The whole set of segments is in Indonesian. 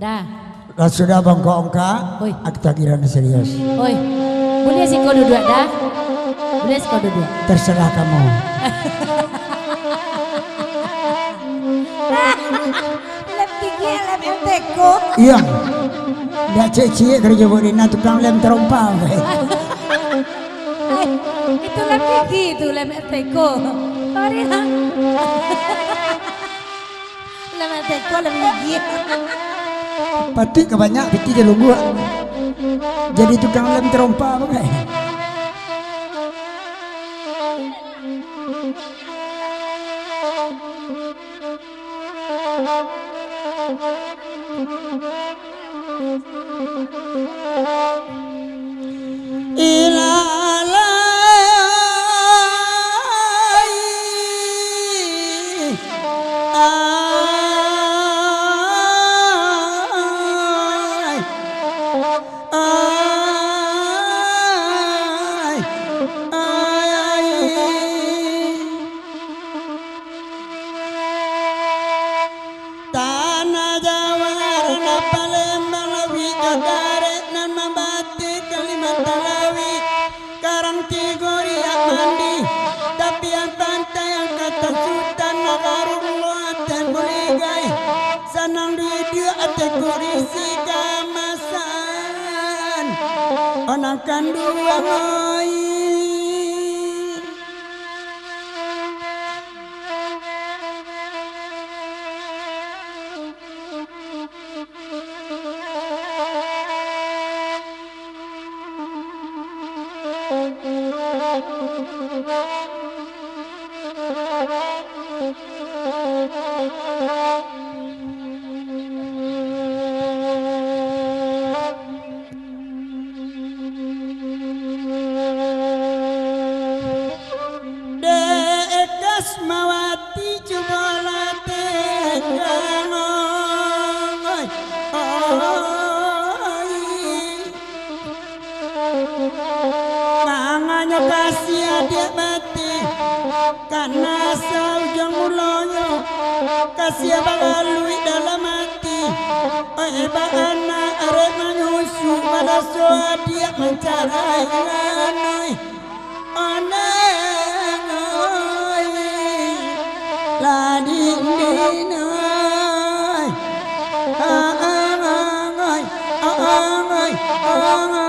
Dah. Sudah bangko ongka, akta kirana serius. Oi, boleh sih kau dua dah? Boleh sih kau dua? Terserah kamu. Lem tinggi lem MTko. Iya. Nggak cie-cie kerja bodina tukang lem terompah. Itu lem tinggi itu lem MTko. Sorry ha. Lem MTko lem tinggi. Pati kebanyak piti jalur gua. Jadi tukang lem terompah apa kayak? Onakan dua ngoi. Kasih bagalui dalam hati. Oh bana arep menyusu pada soal dia mencari anoi. Onoi ladi dinoi. Anoi anoi anoi.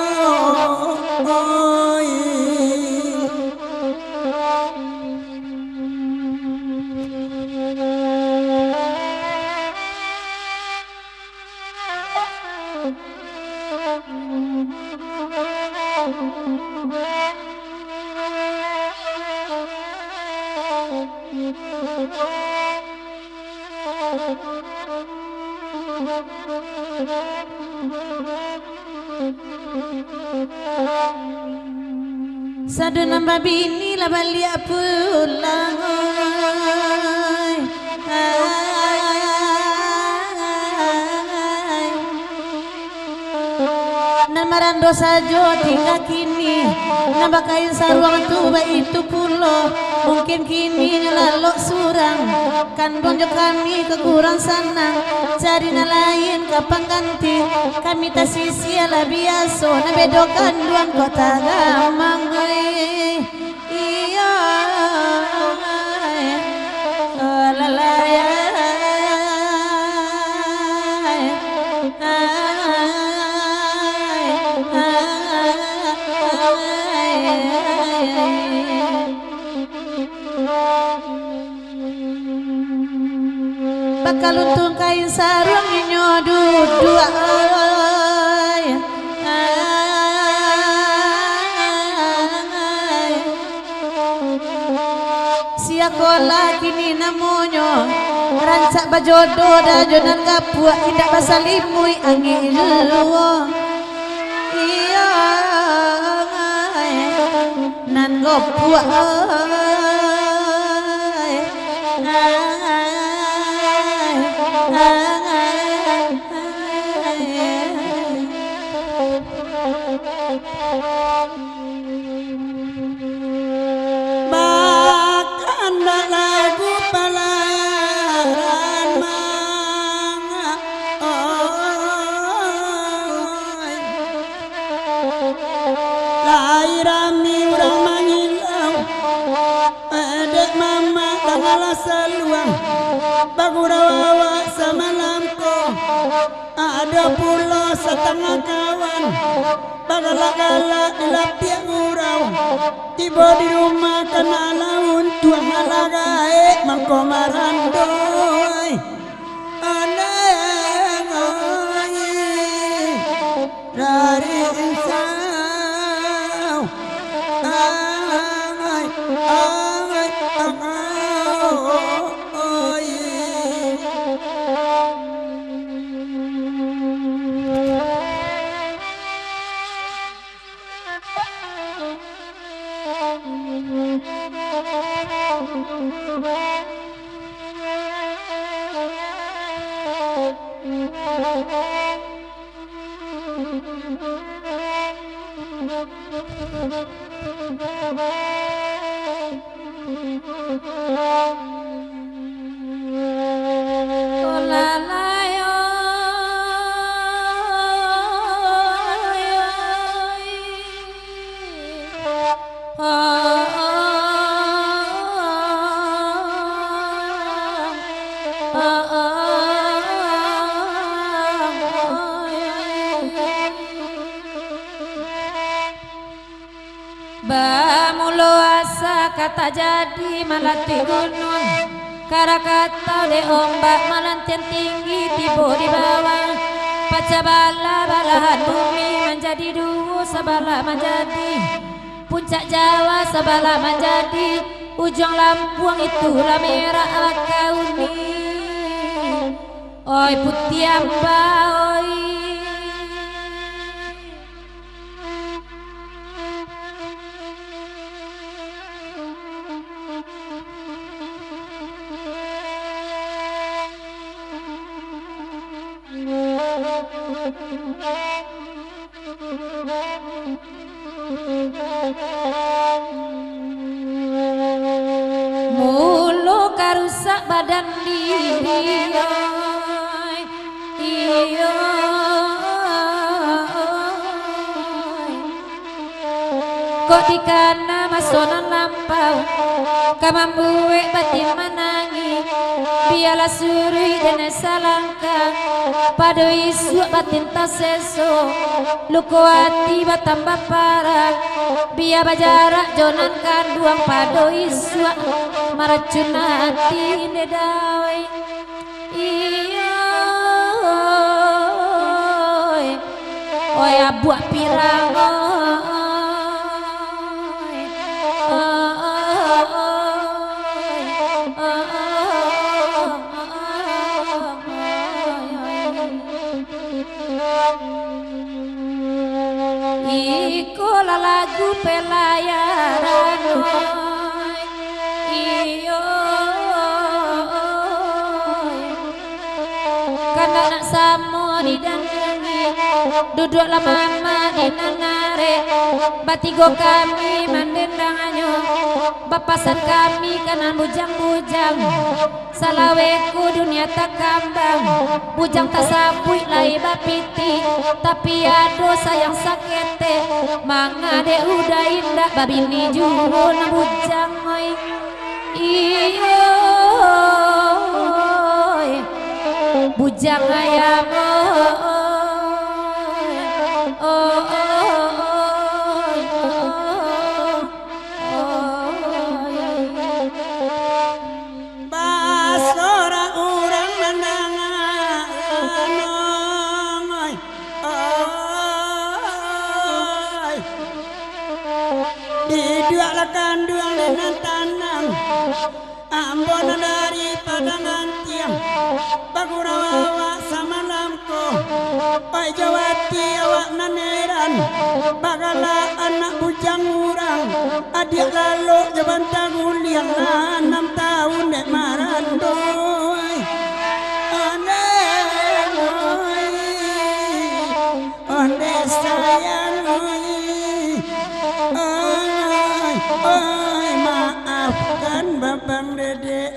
Sadu nambah bini lah balik pulang. Namaran dosa jo tinggal kini. Nambah kain sarung tuba itu pulo. Mungkin kini ngelalok surang. Kan bonjok kami kekurang sanang. Cari lain kapan ganti. Kami tak sia-sia biasa. Nabedokan duang kota gamang. Iya lalaya. Bakal untung kain sarung nyodut dua. Siakola kini namonyo rancak bajodoh dah jonan kapua tidak basalimui angin luo. Iya nan gopua. Makan lagu pelayaran manga. Oh Pagurawa samalamko ada pula setengah kawan bagala-gala dilapia ngurau tiba di rumah kena laun tuang alagae mangko marandoi anai dari insau anai anai anai Bamulo asa kata jadi malati gunung kara kata de ombak malantian tinggi tibo di bawah paca bala balahan bumi menjadi dua sabala menjadi puncak Jawa sabala menjadi ujung Lampung itulah merah akauni oi putih amba oi mulu karusak badan diri iyo kok dikana masonan lampau kamambuwe batin menangi biarlah suri dan salangka pada isu batin taseso luko hati batambah parah biar bajarak jonan kanduang pada isu maracun hati nedawai iya oi abuak pirang Ikola lagu pelayaran iyo karena nak samo didandangi duduklah mama di nanare batigo kami mendendanganyo bapasan kami kanan bujang-bujang salaweku dunia tak kambang bujang tak sapui lai bapiti tapi ado sayang sakete mangade udah indah babini juho na bujang oi iyo bujang ayam kanduang dengan tanang ambon dari padangan tiang Pagurawa sama lamko pai jawati awak naneran bagala anak bujang urang adik lalu jaban taguliang 6 tahun dek marandoi onde sayang oi maafkan babang dede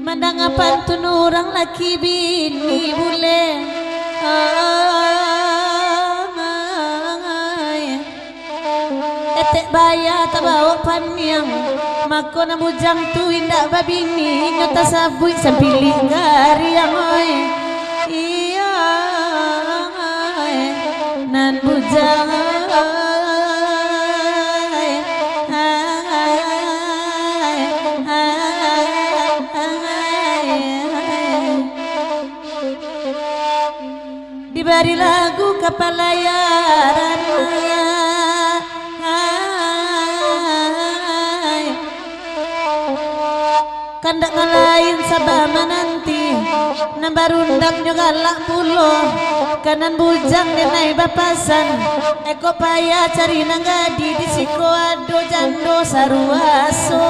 Mandang apa tunurang laki bini bule etek baya tabawa panyang mako na bujang tu indak babini nyota sabui sampili gariang oi iya nan bujang diberi lagu kepalayaran kandak ngalain sabama nanti nambarundak nyo galak pulo kanan bujang denai bapasan eko paya cari nanggadi di siko ado jando saruaso